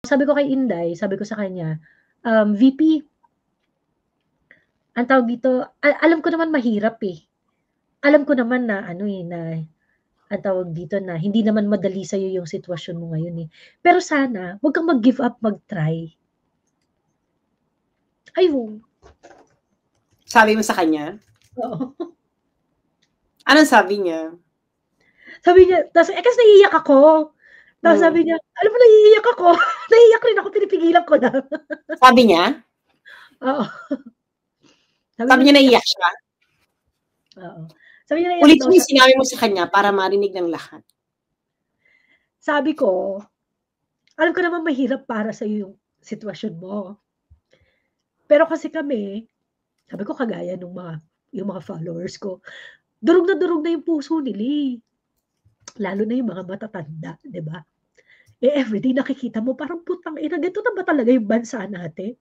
sabi ko kay Inday, sabi ko sa kanya, VP, ang tawag dito, alam ko naman mahirap eh. Alam ko naman na ang tawag dito na hindi naman madali sa'yo yung sitwasyon mo ngayon eh. Pero sana, huwag kang mag-give up, mag-try. Ayun. Sabi mo sa kanya? Oo. Anong sabi niya? Sabi niya, kasi naiiyak ako. Tapos sabi niya, alam mo, naiiyak ako. Naiiyak rin ako, pinipigilan ko lang. Sabi niya? Oo. Sabi niya naiiyak siya? Oo. Sabi niya naiiyak ulit daw mo siya. Sinabi mo sa kanya para marinig ng lahat. Sabi ko, alam ko naman mahirap para sa yung sitwasyon mo. Pero kasi kami, sabi ko kagaya yung mga followers ko, durog na yung puso nila. Lalo na yung mga matatanda, 'di ba? Everyday nakikita mo parang putang ina, ganito na ba talaga yung bansa natin?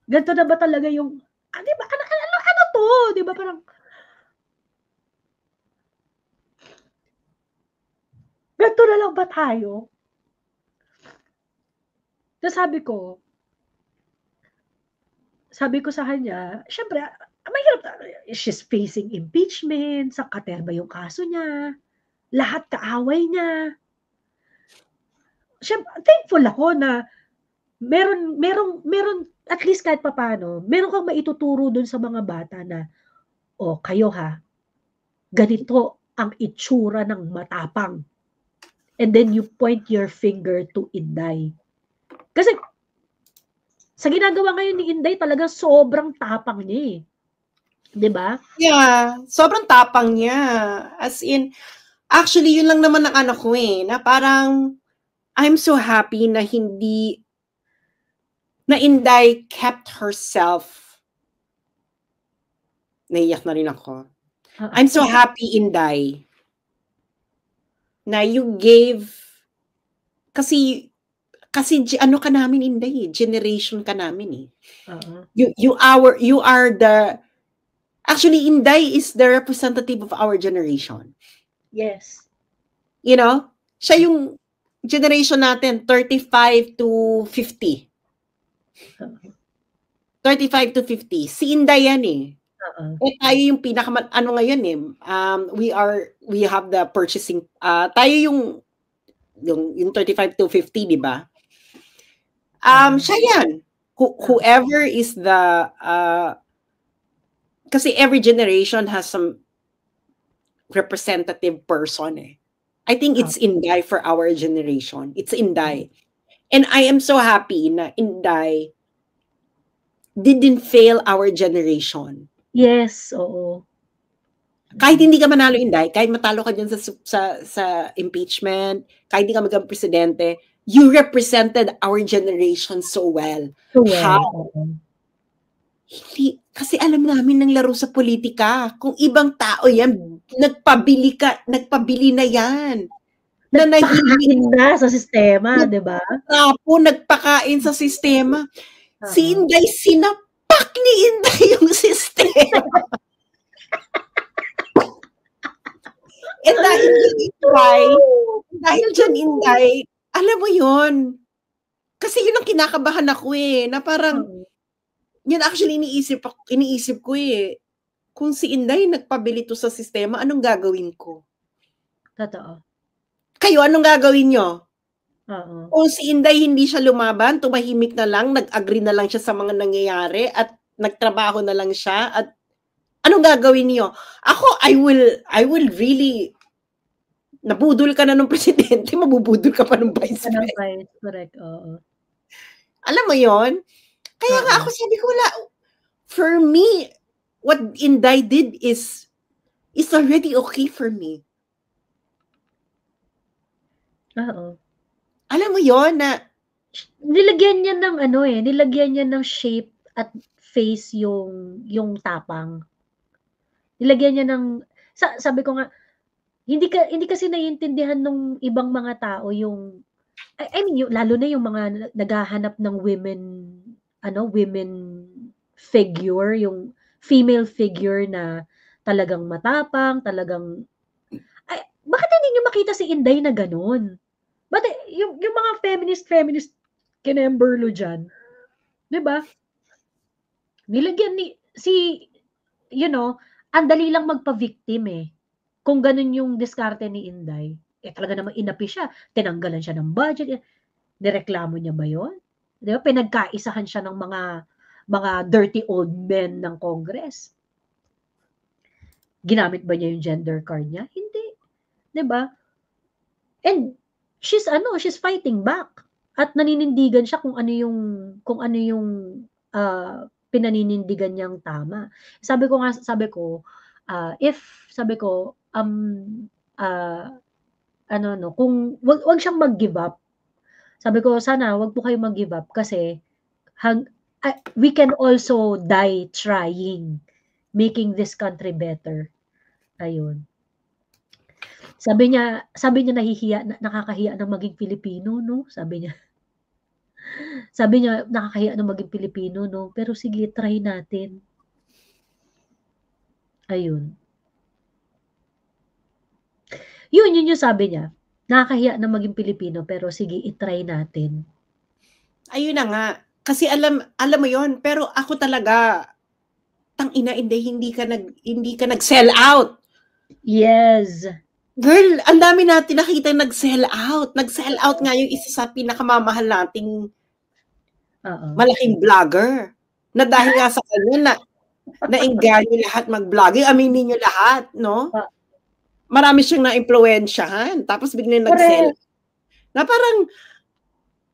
Ganito na ba talaga yung, 'di ba? Ano to? 'Di ba parang ganito na lang ba tayo? So sabi ko sa kanya, syempre, mahirap, she's facing impeachment, sa katerba yung kaso niya, lahat kaaway niya. Syempre, thankful ako na meron at least kahit papaano, meron kang maituturo dun sa mga bata na, kayo ganito ang itsura ng matapang. And then you point your finger to Inday. Kasi sa ginagawa ngayon ni Inday, talaga sobrang tapang niya eh. 'Di ba? Yeah, sobrang tapang niya. As in, actually, yun lang naman ang ano ko eh, na parang, I'm so happy na Inday kept herself. Naiyak na rin ako. I'm so happy, Inday, na you gave, kasi ano ka namin, Inday, generation ka namin eh. You are the, actually, Inday is the representative of our generation. Yes. You know, siya yung generation natin, 35 to 50. 35 to 50. Si Inday yan eh. Tayo yung ano ngayon eh. We have the purchasing, tayo yung 35 to 50, di ba? Siya yan. Whoever is the, kasi every generation has some representative person eh. I think it's Inday for our generation. It's Inday. And I am so happy na Inday didn't fail our generation. Yes, oo. Kahit hindi ka manalo, Inday, kahit matalo ka dyan sa impeachment, kahit hindi ka maging presidente, you represented our generation so well. How? Hindi, kasi alam namin ng laro sa politika. Kung ibang tao yan, nagpabili na yan. Nagpakain na sa sistema, di ba? Nagpakain sa sistema. Si Inday, sinapak ni Inday yung sistema. And dahil dyan, Inday, alam mo yun, kasi yun ang kinakabahan ako eh, na parang, yun actually iniisip ko eh, kung si Inday nagpabili to sa sistema, anong gagawin ko? Totoo. Kayo, anong gagawin nyo? Kung si Inday hindi siya lumaban, tumahimik na lang, nag-agree na lang siya sa mga nangyayari, at nagtrabaho na lang siya, at anong gagawin niyo? Ako, I will really, nabudol ka na ng presidente, mabubudol ka pa ng vice president. Correct, oo. Alam mo yon? Kaya nga ako sabi ko, for me, what Inday did is already okay for me. Alam mo yon na nilagyan niya ng shape at face yung tapang. Nilagyan niya ng, sabi ko nga, hindi kasi naiintindihan ng ibang mga tao yung, I mean, lalo na yung mga naghahanap ng women figure, yung female figure na talagang matapang, bakit hindi niyo makita si Inday na ganun? yung mga feminist kinemberlo dyan, di ba? Nilagyan ang dali lang magpa-victim eh. Kung ganun yung diskarte ni Inday, talaga namang inapi siya, tinanggalan siya ng budget, nireklamo niya ba yun? Di ba? Pinagkaisahan siya ng mga dirty old men ng Congress. Ginamit ba niya yung gender card niya? Hindi. Di ba? And she's fighting back. At naninindigan siya kung ano yung pinaninindigan niyang tama. Sabi ko, kung wag siyang mag-give up. Sabi ko, sana wag po kayo mag-give up kasi we can also die trying, making this country better. Ayun. Sabi niya nakakahiya na maging Pilipino, no? Sabi niya, nakakahiya na maging Pilipino, no? Pero sige, try natin. Ayun. Yun yung sabi niya. Nakakahiya na maging Pilipino, pero sige, itry natin. Ayun na nga. Kasi alam mo yon, pero ako talaga, tangina, hindi ka nag-sell out. Yes. Girl, ang dami natin nakita nag-sell out. Nag-sell out nga yung isa sa pinakamamahal nating malaking vlogger. Na dahil nga sa kanya na-engganyo lahat mag-vlogging. Aminin nyo lahat, no? Marami siyang na-impluwensyahan. Tapos biglang nag-sell. Na parang,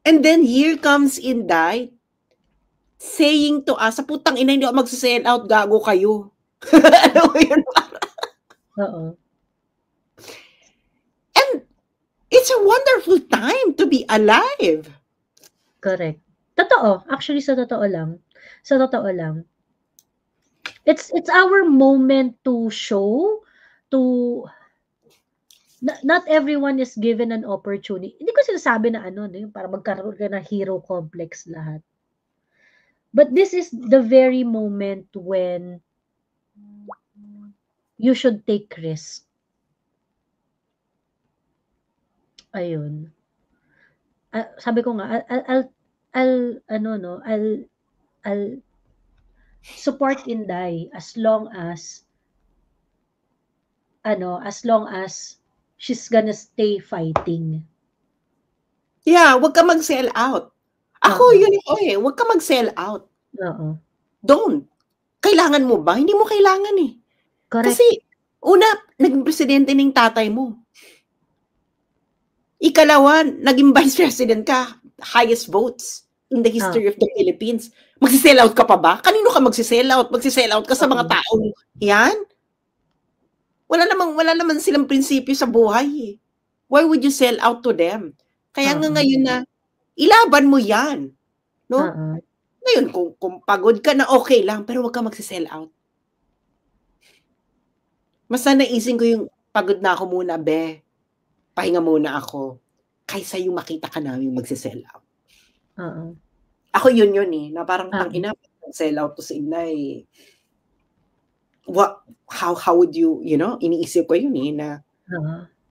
and then here comes Inday saying to us, sa putang ina, hindi ako mag-sell out, gago kayo. Ano yun? Oo. And it's a wonderful time to be alive. Correct. Totoo. Actually, sa totoo lang. It's our moment to show, not everyone is given an opportunity. Hindi ko sinasabi na para magkaroon ka ng hero complex lahat. But this is the very moment when you should take risk. Ayun. Sabi ko nga, I'll support Inday as long as she's gonna stay fighting. Yeah, wag ka mag-sell out. Ako, yun wag ka mag-sell out. Oo. Don't. Kailangan mo ba? Hindi mo kailangan eh. Correct. Kasi, una, naging presidente ng tatay mo. Ikalawa, naging vice president ka. Highest votes in the history of the Philippines. Magsisell out ka pa ba? Kanino ka magsisell out? Magsisell out ka sa mga taong yan? Wala naman silang prinsipyo sa buhay eh. Why would you sell out to them? Kaya nga ngayon na, ilaban mo yan. No? Ngayon, kung pagod ka na, okay lang, pero wag ka magsisell out. Mas naising ko yung pagod na ako muna, be. Pahinga muna ako. Kaysa yung makita ka namin magsisell out. Ako yun eh, na parang tangina, sell out to si Inday. How would you, iniisip ko yun eh, na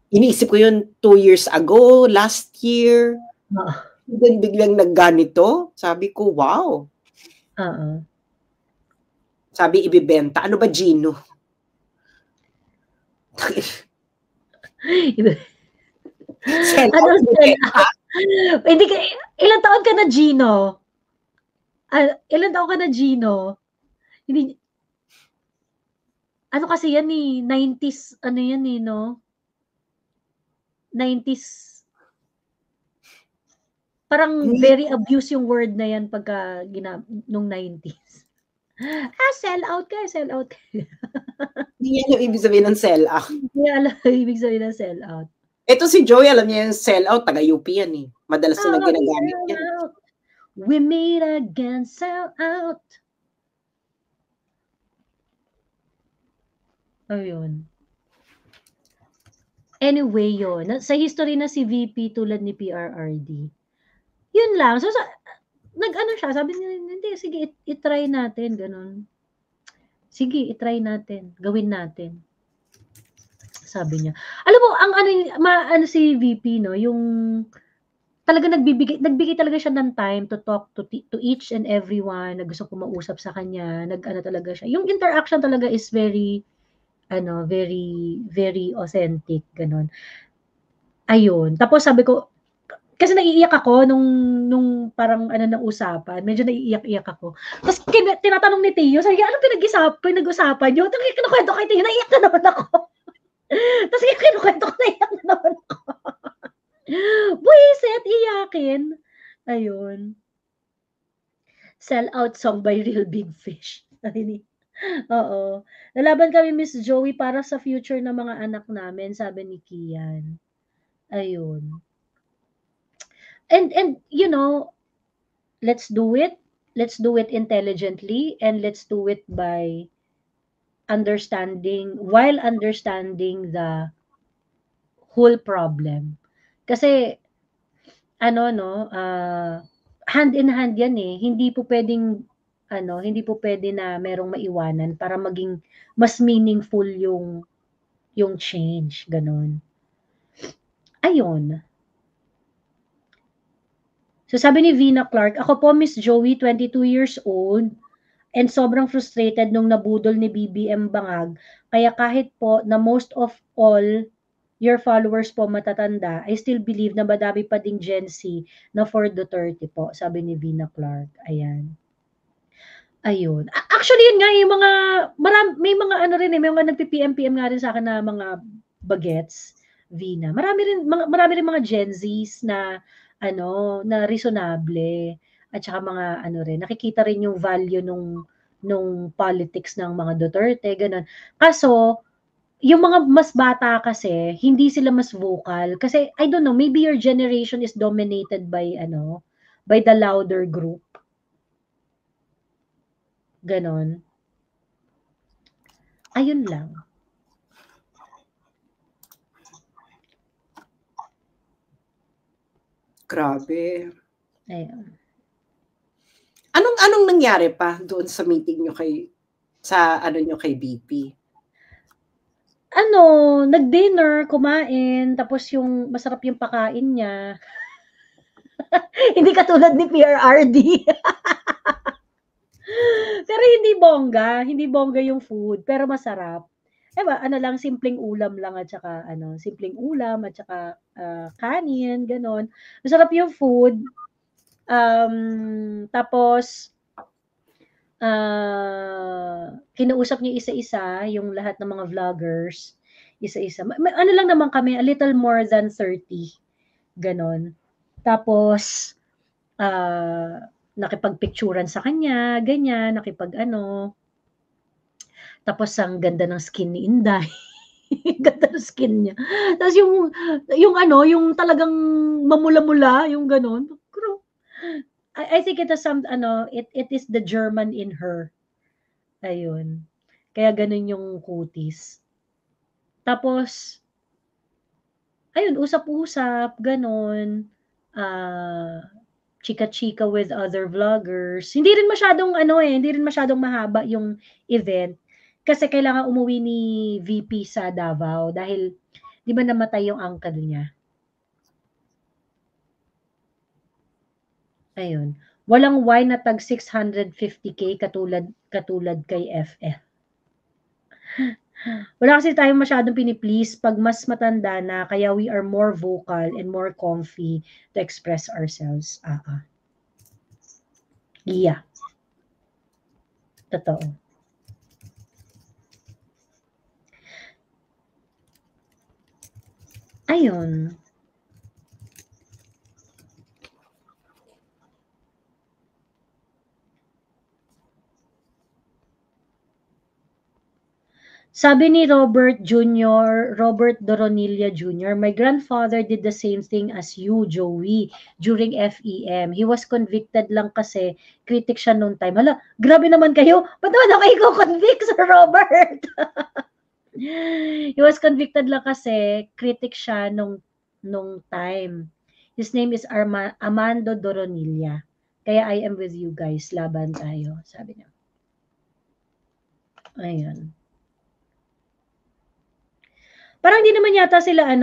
iniisip ko yun 2 years ago, last year. Then biglang nagganito. Sabi ko, wow. Sabi, ibibenta. Ano ba, Gino? Ilang taon ka na, Gino? Hindi, kasi yan eh, 90s, yan eh, no? 90s. Parang very abuse yung word na yan pagka nung 90s. Sell out ka. Hindi yan yung ibig sabihin ng sell out. Hindi alam ibig sabihin ng sell out. Ito si Joey, alam niya yung sell out, taga-UP yan eh. Madalas na ginagamit yan. We meet again, sell out. Ayun. Anyway, yun. Sa history na si VP tulad ni PRRD. Yun lang. So, siya, sabi niya, hindi, sige, itry natin, ganun. Sige, itry natin. Gawin natin. Sabi niya. Alam mo, ang si VP, no, yung talaga nagbigay talaga siya ng time to talk to each and everyone na gusto kumausap sa kanya, nag-ano talaga siya. Yung interaction talaga is very very authentic, gano'n. Ayun, tapos sabi ko kasi naiiyak ako nung parang ano ng usapan, medyo naiiyak-iyak ako. Tapos tinatanong ni Tio, sabi niya, "Anong pinag-usapan niyo?" Tapos kinukuwento kay Tio, naiiyak na naman ako. Tapos kinukuwento ko, naiiyak na naman ako. Buwisit, iyakin. Ayun. Sell out song by Real Big Fish. Oo. Lalaban kami, Miss Joey, para sa future ng mga anak namin, sabi ni Kian. Ayun. And you know, let's do it. Let's do it intelligently, and let's do it by while understanding the whole problem. Kasi ano 'no, hand in hand 'yan, eh. Hindi po puwede na merong maiwanan para maging mas meaningful yung change, gano'n. Ayun. So sabi ni Vina Clark, "Ako po, Miss Joey, 22 years old, and sobrang frustrated nung nabudol ni BBM Bangag. Kaya kahit po na most of all your followers po matatanda, I still believe na madami pa ding Gen Z na for Duterte po," sabi ni Vina Clark. Ayan. Ayun. Actually, yun nga, yung mga, may mga ano rin eh, may mga nagpi-PM nga rin sa akin na mga bagets, Vina. Marami rin mga Gen Zs na, na reasonable. At saka mga, nakikita rin yung value nung politics ng mga Duterte, ganun. Kaso, yung mga mas bata kasi, hindi sila mas vocal. Kasi, I don't know, maybe your generation is dominated by, by the louder group. Ganon. Ayun lang. Grabe. Ayun. Anong nangyari pa doon sa meeting niyo sa kay BP? Nag-dinner, kumain, tapos yung masarap yung pakain niya. Hindi katulad ni PRRD. Pero hindi bongga yung food, pero masarap. Diba, lang, simpleng ulam lang at saka, kanin, ganon. Masarap yung food. Tapos, kinausap niya isa-isa yung lahat ng mga vloggers, isa-isa. Ano lang naman kami, a little more than 30. Ganon. Tapos, nakipagpicturan sa kanya, ganyan, tapos ang ganda ng skin ni Inday. Ganda ng skin niya. Tapos yung talagang mamula-mula, yung ganon. I think it is it is the German in her. Ayun. Kaya ganun yung kutis. Tapos, ayun, usap-usap, ganon. Chika-chika with other vloggers. Hindi rin masyadong mahaba yung event. Kasi kailangan umuwi ni VP sa Davao dahil di ba namatay yung uncle niya. Ayun. Walang wine na tag 650K katulad kay FF. Wala kasi tayong masyadong piniplease pag mas matanda na, kaya we are more vocal and more comfy to express ourselves. Yeah. Totoo. Ayun. Sabi ni Robert Doronilla Jr., "My grandfather did the same thing as you, Joey, during FEM. He was convicted lang kasi critic siya noong time." Hala, grabe naman kayo. Ba't naman ako i-convict, Sir Robert? He was convicted lang kasi critic siya nung time. His name is Amando Doronilla. Kaya I am with you guys. Laban tayo, sabi niya. Ayun. Parang hindi naman yata sila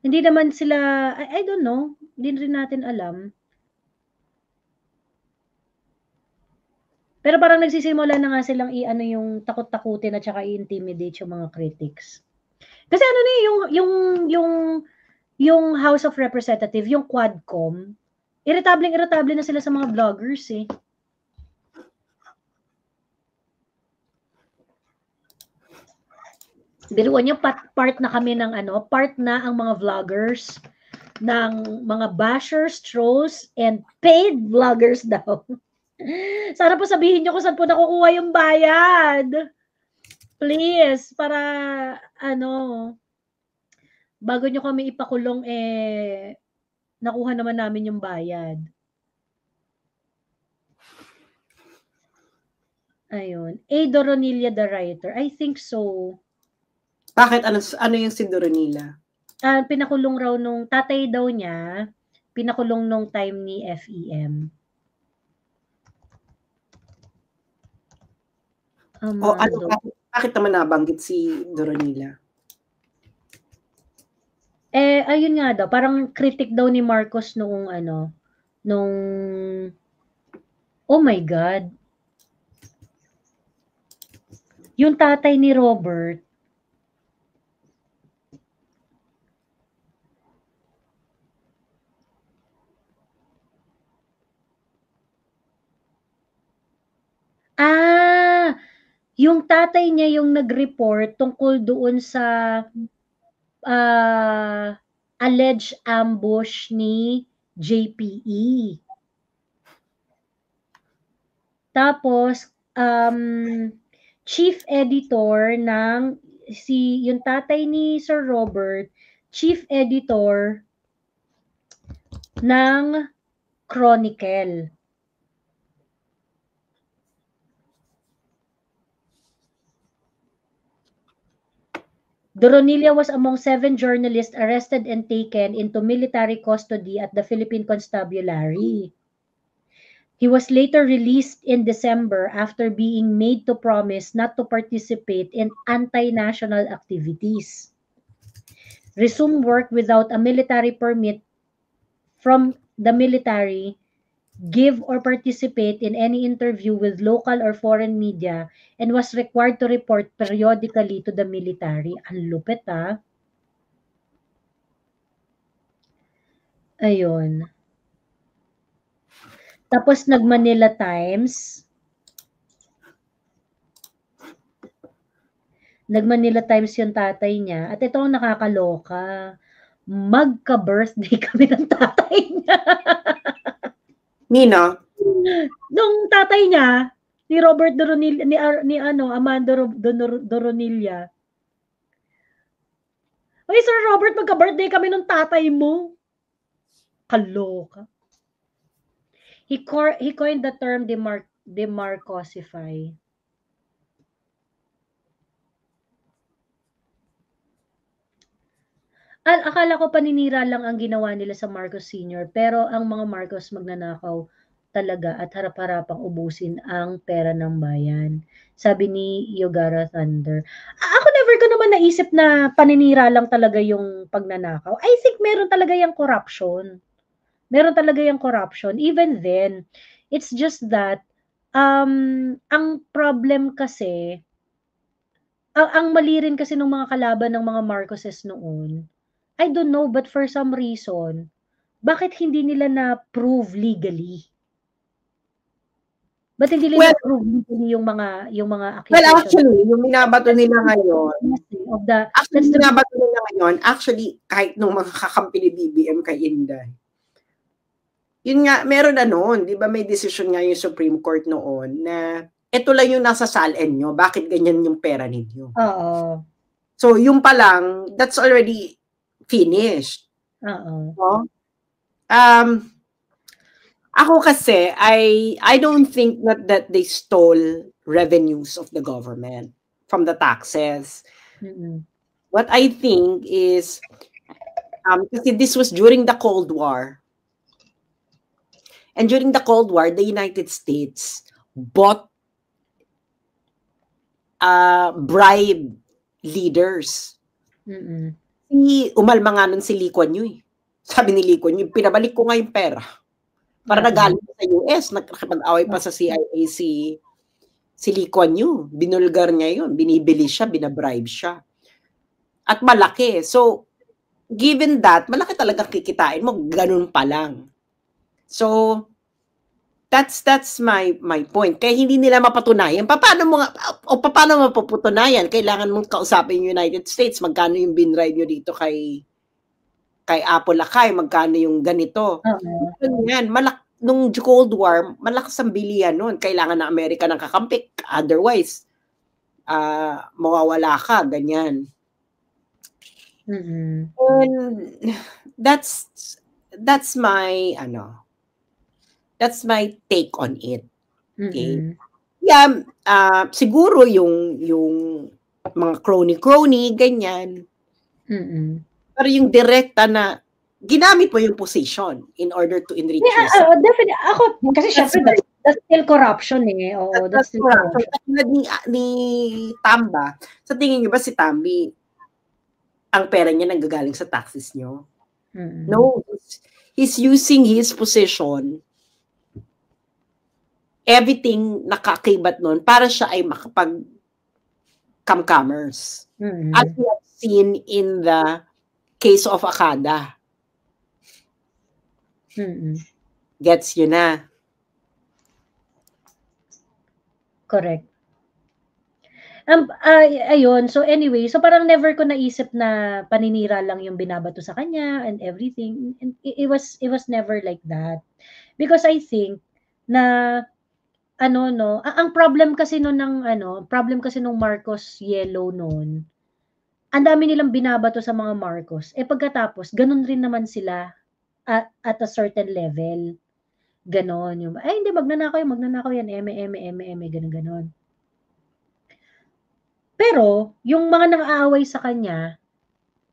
hindi naman sila, I don't know, Hindi rin natin alam. Pero parang nagsisimula na nga silang i-ano yung takot-takutin at saka i-intimidate yung mga critics. Kasi ano na yung House of Representative, yung Quadcom, irritable na sila sa mga vloggers eh. Biruan niyo part na kami ng part na ang mga vloggers ng mga bashers, trolls, and paid vloggers daw. Sana po sabihin niyo kung saan po nakukuha yung bayad. Please, para bago niyo kami ipakulong nakuha naman namin yung bayad. Ayun. A. Doronilla the writer. I think so. Bakit? Ano yung si Doronilla? Pinakulong raw nung tatay daw niya, pinakulong nung time ni FEM. Bakit naman nabanggit si Doronilla? Ayun nga daw, parang critic daw ni Marcos noong oh my God. Yung tatay ni Robert, yung tatay niya yung nag-report tungkol doon sa alleged ambush ni JPE. Tapos, chief editor ng yung tatay ni Sir Robert, chief editor ng Chronicle. Doronilla was among 7 journalists arrested and taken into military custody at the Philippine Constabulary. He was later released in December after being made to promise not to participate in anti-national activities, resume work without a military permit from the military, give or participate in any interview with local or foreign media, and was required to report periodically to the military. Ang lupit Ayun. Tapos nag-Manila Times. Nag-Manila Times yung tatay niya. At ito ang nakakaloka. Magka-birthday kami ng tatay niya. Nino? Nung tatay niya, ni Robert Doronilla, ni Amando Doronilla. Ay, Sir Robert, magka-birthday kami ng tatay mo. Kaloka. He coined the term demarcosify. Akala ko paninira lang ang ginawa nila sa Marcos Sr. Pero ang mga Marcos magnanakaw talaga at harap-harapang ubusin ang pera ng bayan. Sabi ni Yogara Thunder. Ako never ko naman naisip na paninira lang talaga yung pagnanakaw. I think meron talaga yung corruption. Meron talaga yung corruption. Even then, it's just that, ang problem kasi, ang mali rin kasi ng mga kalaban ng mga Marcoses noon, I don't know, but for some reason, bakit hindi nila na-prove legally? Ba't hindi nila na-prove legally yung mga accusations? Well, actually, yung binabato nila ngayon, actually, kahit nung mga kakampi ni BBM kay Inday, yun nga, meron di ba may decision nga yung Supreme Court noon na ito lang yung nasa SALN nyo, bakit ganyan yung pera ninyo? Oo. So, yung pa lang, that's already finished. Oo. Ako kasi, I don't think that they stole revenues of the government from the taxes. What I think is, kasi this was during the Cold War. And during the Cold War, the United States bought bribe leaders. Umalma nga nun si Lee Kuan Yew. Sabi ni Lee Kuan Yew, pinabalik ko nga yung pera. Para nagaling sa US, nakipag-away pa sa CIA si Lee Kuan Yew. Binulgar niya yun, binibili siya, binabribe siya. At malaki. So, given that, malaki talaga kikitain mo, ganun pa lang. So, that's my point. Kaya hindi nila mapatunayan. Paano mapapatunayan? Kailangan mong kausapin yung United States. Magkano yung binride nyo dito kay Apo Lakay? Magkano yung ganito? Yan, nung Cold War, malakas ang bilihan nun. Kailangan ng Amerika ng kakampik. Otherwise, mawawala ka. Ganyan. Mm-hmm. And that's my take on it. Okay. Mm-hmm. Yeah, siguro yung mga crony ganyan. Mm-hmm. Pero yung direkta na ginamit mo yung position in order to enrich yourself. Definitely. Ako kasi syempre that's still corruption eh. Oo, that's still corruption. Ni Tamba, sa tingin niyo ba si Tambi ang pera niya nanggagaling sa taxes niyo? Mm-hmm. No, he's using his position, everything nakakibat nun para siya ay makapag camcamers. Mm-hmm. As we have seen in the case of Akada. Mm-hmm. Gets you na? Correct. Ayun, so anyway, so parang never ko naisip na paninira lang yung binabato sa kanya and everything. And it was never like that. Because I think na ang problem kasi nung Marcos Yellow noon, ang dami nilang binabato sa mga Marcos. Pagkatapos, ganun rin naman sila at a certain level. Ganon. Yung, hindi, magnanakaw yan, ganon. Pero, yung mga nang-aaway sa kanya,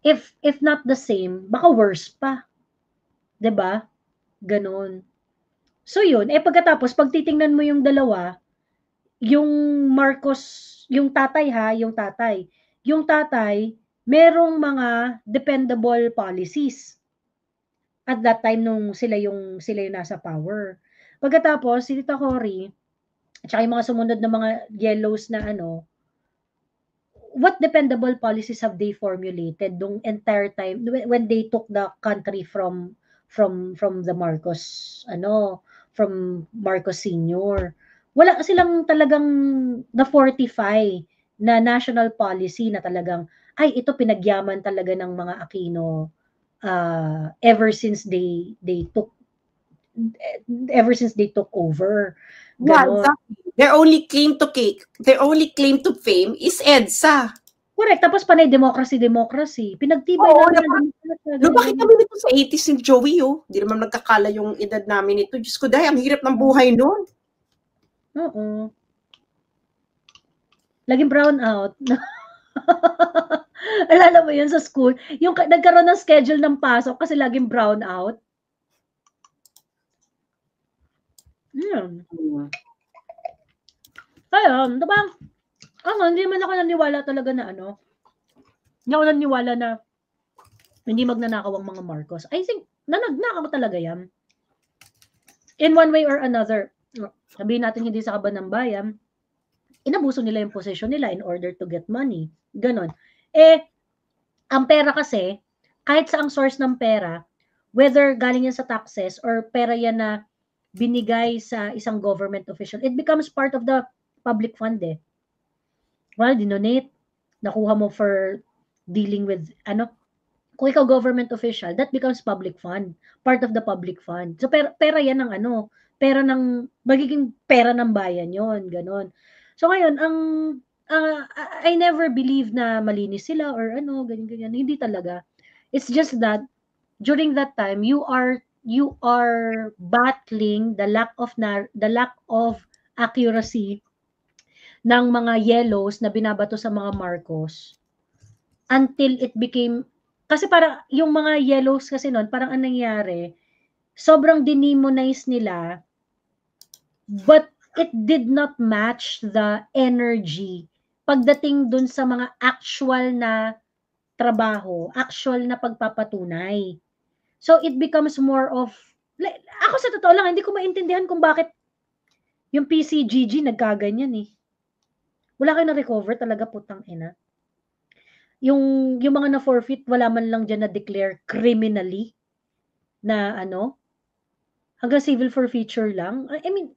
if not the same, baka worse pa. 'Di ba? Ganon. So yun, pagkatapos, pag titingnan mo yung dalawa, yung Marcos, yung tatay, merong mga dependable policies at that time nung sila yung nasa power. Pagkatapos, si Tita Cory, at saka yung mga sumunod na mga yellows na what dependable policies have they formulated dung entire time when they took the country from the Marcos, from Marcos Sr. Wala silang talagang na-fortify na national policy na talagang, ito pinagyaman talaga ng mga Aquino ever since they took over. Ganon. Yeah, exactly. Their only claim to fame is EDSA. Correct. Tapos panay democracy. Pinagtibay namin. Lumaki kami nito sa 80s ni Joey, Hindi naman nagkakala yung edad namin ito. Diyos ko, ang hirap ng buhay noon. Oo. Laging brown out. Alala mo yun sa school? Yung nagkaroon ng schedule ng pasok kasi laging brown out. Ayun, diba? Hindi man ako naniwala talaga na hindi ako naniwala na hindi magnanakaw ang mga Marcos. I think, nagnakaw talaga yan. In one way or another, sabihin natin hindi sa kaban ng bayan, inabuso nila yung position nila in order to get money. Ganon. Ang pera kasi, kahit sa ang source ng pera, whether galing yan sa taxes or pera yan na binigay sa isang government official, it becomes part of the public fund Well, dinonate, nakuha mo for dealing with, kung ikaw government official, that becomes public fund, part of the public fund. So, pera yan ng magiging pera ng bayan yon, ganon. So, ngayon, I never believe na malinis sila or ganyan. Hindi talaga. It's just that, during that time, you are battling the lack of accuracy ng mga yellows na binabato sa mga Marcos until it became, kasi parang yung mga yellows kasi noon, parang ang nangyari, sobrang demonize nila, but it did not match the energy pagdating dun sa mga actual na trabaho, actual na pagpapatunay. So it becomes more of, ako sa totoo lang, hindi ko maintindihan kung bakit yung PCGG nagkaganyan eh. Wala kayo na-recover talaga, putang ina. Yung mga na-forfeit, wala man lang dyan na-declare criminally na ano, hanggang civil forfeiture lang. I mean,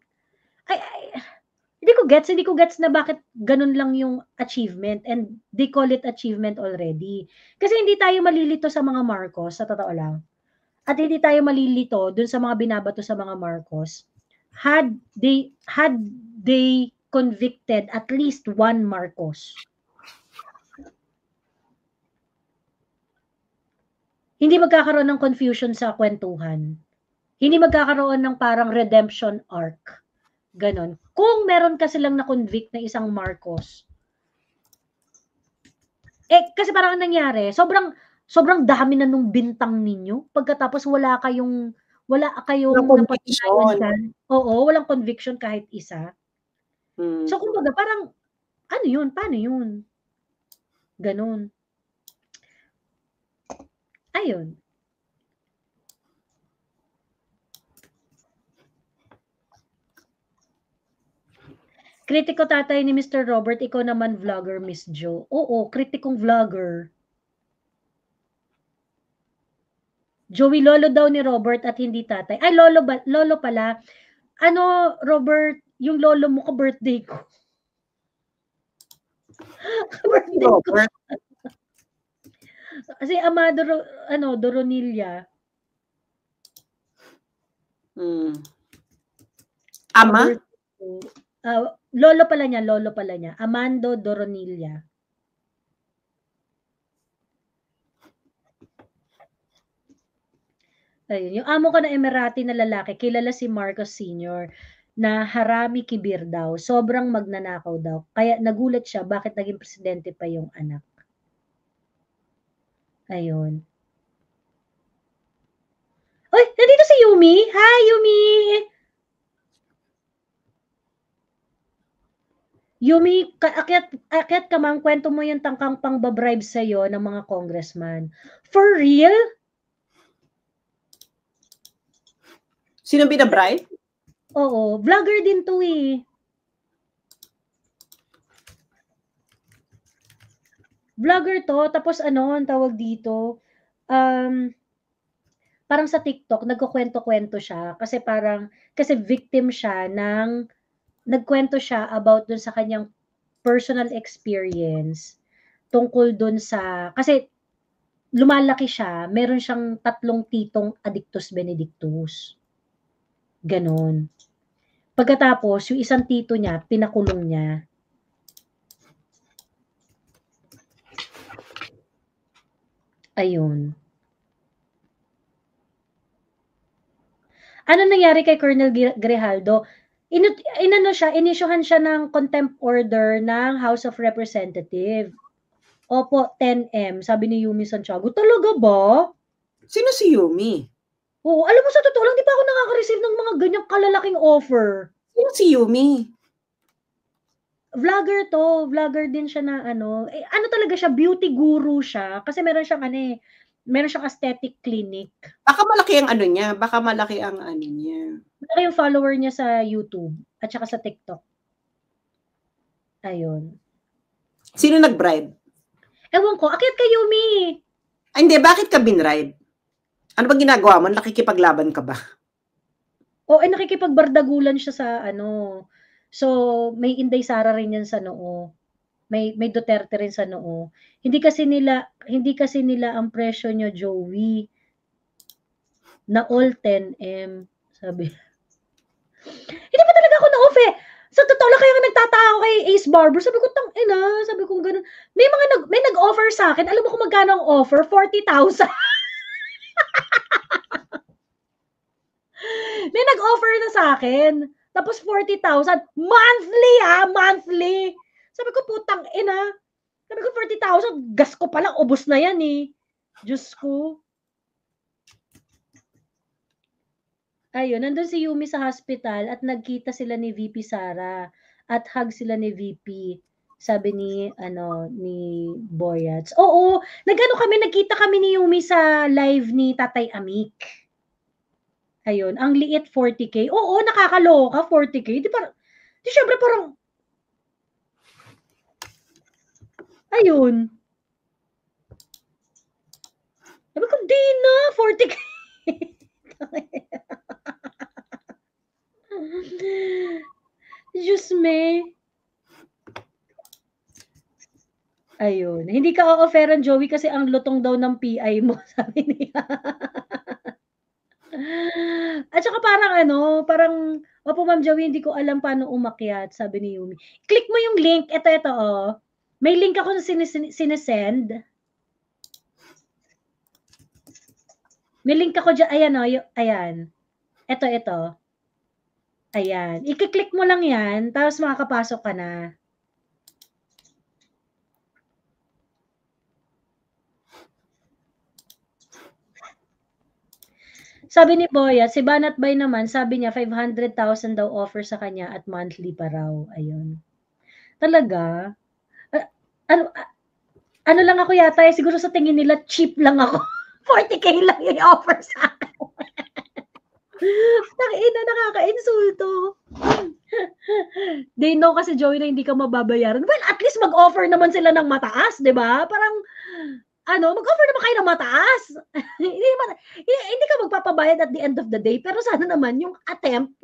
hindi ko gets na bakit ganun lang yung achievement, and they call it achievement already. Kasi hindi tayo malilito sa mga Marcos, sa totoo lang. At hindi tayo malilito dun sa mga binabato sa mga Marcos had they convicted at least one Marcos. Hindi magkakaroon ng confusion sa kwentuhan. Hindi magkakaroon ng parang redemption arc. Ganon. Kung meron ka silang na-convict na isang Marcos, kasi parang ang nangyari, sobrang dami na nung bintang ninyo, pagkatapos wala kayong napatunayan dyan. Oo, walang conviction kahit isa. So, kumbaga, parang, ano yun? Paano yun? Ganon. Ayun. Kritiko tatay ni Mr. Robert, ikaw naman vlogger, Miss Jo. Oo, kritikong vlogger. Joey, lolo daw ni Robert at hindi tatay. Ay, lolo pala. Ano, Robert, yung lolo mo ka birthday ko. Birthday ko. Kasi Amado, Doronilla. Ama? Lolo pala niya. Amando Doronilla. Ayun, yung amo ko na Emirati na lalaki, kilala si Marcos Sr. na harami kibir daw, sobrang magnanakaw daw. Kaya nagulat siya bakit naging presidente pa yung anak. Ayun. Uy, nandito si Yumi. Hi, Yumi! Yumi, akyat ka mang, kwento mo yung tangkang pang-babribe sa'yo ng mga congressman. For real? Sino binabribe? Oo, vlogger din to eh. Vlogger to, tapos ano, ang tawag dito, parang sa TikTok, nagkukwento-kwento siya, kasi victim siya nagkwento siya about dun sa kanyang personal experience, tungkol dun sa, kasi lumalaki siya, meron siyang 3 titong addictus benedictus. Ganon. Pagkatapos, yung isang tito niya, pinakulong niya. Ayun. Ano nangyari kay Colonel Grijaldo? Inisyuhan siya ng contempt order ng House of Representatives. Opo, 10M, sabi ni Yumi Santiago. Talaga ba? Sino si Yumi? Oo, alam mo sa totoo lang, di pa ako nakaka-receive ng mga ganyang kalalaking offer. Sino si Yumi? Vlogger din siya na ano talaga siya, beauty guru siya, kasi meron siyang aesthetic clinic. Baka malaki ang ano niya, Malaki yung follower niya sa YouTube at saka sa TikTok. Ayun. Sino nag-bribe? Ewan ko, akyat kay Yumi. Ay, hindi, bakit ka binribe? Ano ba ginagawa mo? Nakikipaglaban ka ba? Oo, nakikipagbardagulan siya sa ano. So, may Inday Sara rin yan sa noo. May Duterte rin sa noo. Hindi kasi nila ang presyo nyo, Joey, na all 10M, sabi. Hindi pa talaga ako na-off eh. Sa totoo lang, kaya nga nagtataka ako kay Ace Barber. Sabi ko, sabi ko gano'n. May nag-offer sa akin. Alam mo kung magkano ang offer? 40,000. May nag-offer na sa akin. Tapos 40,000. Monthly. Sabi ko, putang ina. Sabi ko, 40,000. Gas ko palang, ubos na yan eh. Diyos ko. Ayun, nandun si Yumi sa hospital at nagkita sila ni VP Sara at hug sila ni VP. Sabi ni Boyats. Oo, nagkita kami ni Yumi sa live ni Tatay Amik. Ayun, ang liit 40K. Oo, nakakaloka 40K. Di syempre parang ayun. Sabi ko, di na, 40K. Diyos me. Ayun. Hindi ka o-offeran, Joey, kasi ang lutong daw ng PI mo, sabi niya. At saka parang, opo Ma'am Joey, hindi ko alam paano umakyat, sabi ni Yumi. Click mo yung link. Ito, oh. May link ako na sinesend. May link ako dyan. Ayan, oh. Ayan. Ito. Ayan. I-click mo lang yan, tapos makakapasok ka na. Sabi ni Boya, si Banat Bay naman, sabi niya 500,000 daw offer sa kanya at monthly pa raw. Ayun. Talaga? Ano lang ako yata, siguro sa tingin nila cheap lang ako. 40K lang yung offer sa akin. Nakaka-insulto. They know kasi, Joey, na hindi ka mababayaran. Well, at least mag-offer naman sila ng mataas, di ba? Parang, mag-offer naman kayo ng mataas. Hindi ka magpapabayad at the end of the day, pero sana naman yung attempt,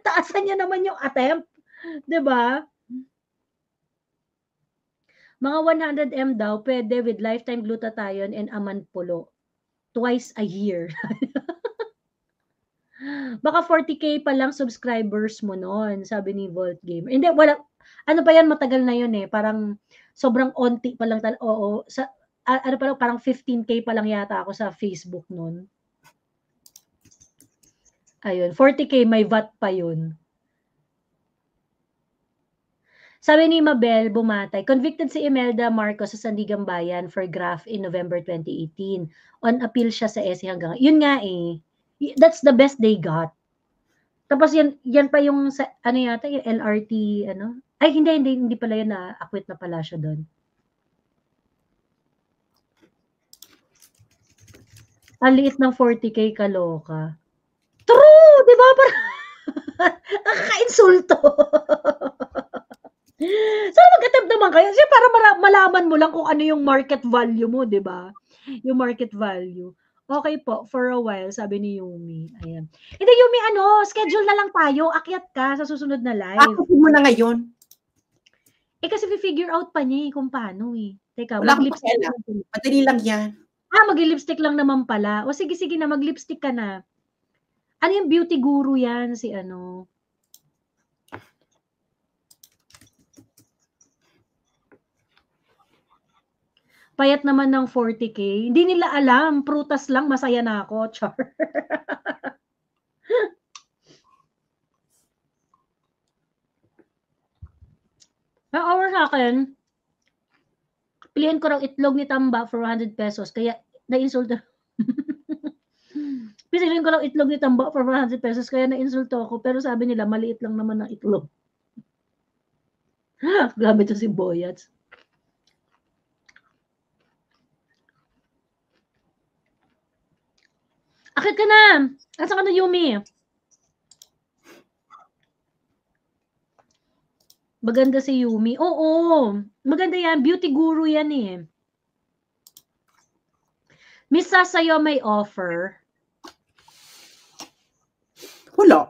taasan niya naman yung attempt. Diba? Mga 100M daw, pwede with lifetime glutathione and amanpulo. Twice a year. Baka 40K pa lang subscribers mo noon, sabi ni Volt Gamer. Hindi, wala. Ano pa yan, matagal na yun eh. Parang sobrang onti pa lang. Oo, parang 15K pa lang yata ako sa Facebook noon. Ayun, 40K, may VAT pa yun. Sabi ni Mabel Bumatay, convicted si Imelda Marcos sa Sandigan Bayan for graft in November 2018. On appeal siya sa SC hanggang. Yun nga eh. That's the best they got. Tapos yan pa yung yata yung LRT Ay hindi pala yun, na acquit na pala siya doon. Ang liit ng 40K, kaloka. True, 'di ba? Nakaka-insulto. Sana mag-attempt naman kayo. Kasi para malaman mo lang kung ano yung market value mo, 'di ba? Yung market value. Okay po, for a while, sabi ni Yumi. Ayan. Hindi, Yumi, schedule na lang tayo. Akyat ka sa susunod na live. Ako mo na ngayon. Kasi figure out pa niya kung paano eh. Teka, wala akong pakialam. Madali lang yan. Mag-lipstick lang naman pala. O sige na, mag-lipstick ka na. Ano yung beauty guru yan? Si Payat naman ng 40K. Hindi nila alam. Prutas lang, masaya na ako. Char. Or sa akin, pilihan ko raw itlog ni Tamba for 100 pesos. Kaya, na-insulto. Pilihan ko raw itlog ni Tamba for 100 pesos. Kaya na-insulto ako. Pero sabi nila, maliit lang naman ng itlog. Grabe to si Boyats. Akit ka na. Asa ka na, Yumi? Maganda si Yumi. Oo. Maganda yan. Beauty guru yan eh. Miss Sasayo may offer. Wala.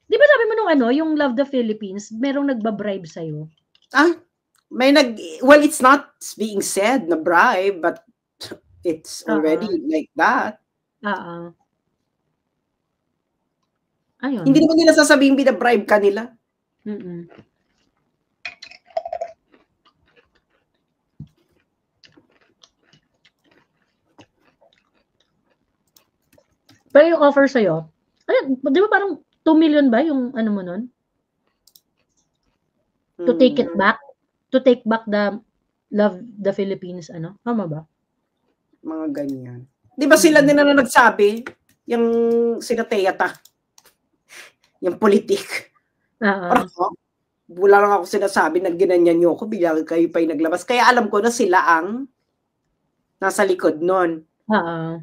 Di ba sabi mo nung yung Love the Philippines, merong nagbabribe sa'yo? Well, it's not being said na bribe, but it's already like that. Ayun. Hindi naman nila sasabihin binabribe ka nila. Pero yung offer sa'yo, di ba parang 2 million ba yung mo nun? To take it back? To take back the Love the Philippines, Tama ba? Mga ganyan. Di ba sila din na nagsabi? Yung sina Teyata. Yung politik. wala lang ako sinasabi na ginanyan niyo ako, bigla kayo pa yung naglabas. Kaya alam ko na sila ang nasa likod nun. Oo.